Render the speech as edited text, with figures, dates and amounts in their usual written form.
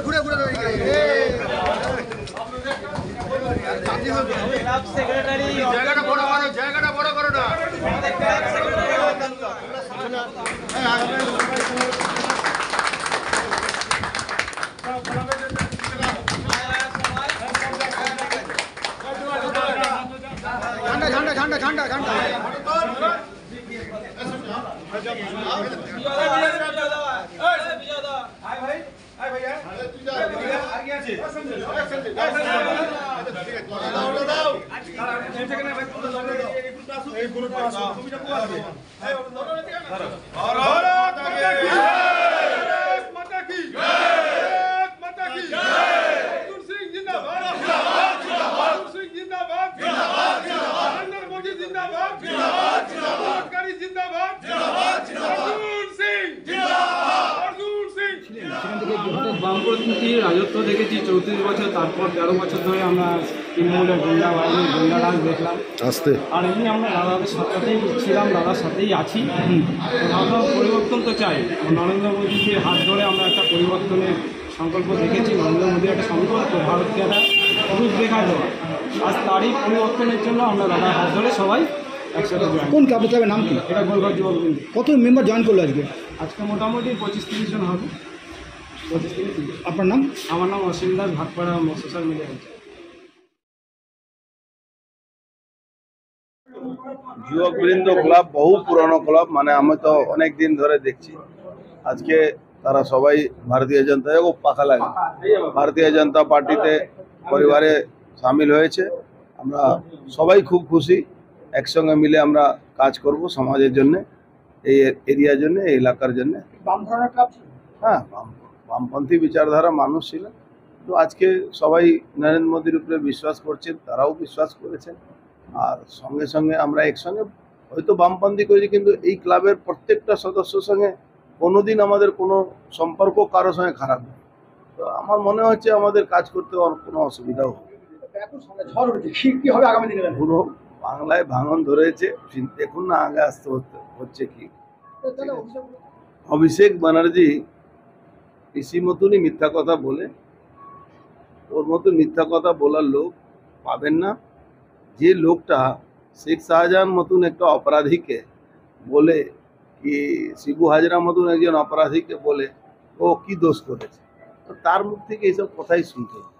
ঘুরে ঘুরে সেক্রেটারি জায়গাটা বড় করো, জায়গাটা বড় করো না। ঝান্ডা ঝান্ডা ঝান্ডা ঝান্ডা ঝান্ডা বামপন্থী রাজত্ব দেখেছি 34 বছর, তারপর 13 বছর ধরে আমরা তৃণমূলের গুন্ডারাজ দেখলাম আসতে। আর এমনি আমরা দাদাদের সাথেই ছিলাম, দাদার সাথেই আছি। আমরা পরিবর্তন তো চাই। নরেন্দ্র মোদীকে হাত ধরে আমরা একটা পরিবর্তনের সংকল্প দেখেছি। নরেন্দ্র মোদীর একটা সংকল্প ভারতকে একটা রূপ দেখা দেওয়া। আজ তারই পরিবর্তনের জন্য আমরা দাদার হাত ধরে সবাই একসাথে জয়েন। কোন ক্লাবের নাম কি? এটা গোলঘর যুবক বিন্দু। কত মেম্বার জয়েন করলো আজকে? আজকে মোটামুটি 25-30 জন হবে। 25-30। আপনার নাম? আমার নাম অসীম দাস, ভাটপাড়া সোশ্যাল মিডিয়া। যুবকবৃন্দ ক্লাব বহু পুরনো ক্লাব, মানে আমি তো অনেক দিন ধরে দেখছি। আজকে তারা সবাই ভারতীয় জনতা পাখা লাগে ভারতীয় জনতা পার্টিতে পরিবারে সামিল হয়েছে। আমরা সবাই খুব খুশি, একসঙ্গে মিলে আমরা কাজ করব সমাজের জন্য, এই এরিয়ার জন্য, এই এলাকার জন্য। হ্যাঁ, বামপন্থী বিচারধারা মানুষ ছিলেন, তো আজকে সবাই নরেন্দ্র মোদীর উপরে বিশ্বাস করছেন, তারাও বিশ্বাস করেছেন। আর সঙ্গে সঙ্গে আমরা একসঙ্গে হয়তো বামপন্থী করেছি, কিন্তু এই ক্লাবের প্রত্যেকটা সদস্যর সঙ্গে কোনোদিন আমাদের কোনো সম্পর্ক কারোর সঙ্গে খারাপ নেই। তো আমার মনে হচ্ছে আমাদের কাজ করতে কোনো অসুবিধাও হবে। পুরো বাংলায় ভাঙন ধরেছে, দেখুন না আগে আসতে হচ্ছে কি। অভিষেক ব্যানার্জি ইসি মতনই মিথ্যা কথা বলে, ওর মতো মিথ্যা কথা বলার লোক পাবেন না। যে লোকটা শেখ শাহজাহান মতন একটা অপরাধীকে বলে, কি শিবু হাজরা মতন একজন অপরাধীকে বলে ও কি দোষ করেছে, তো তার মুখ থেকে এইসব কথাই শুনতে হবে।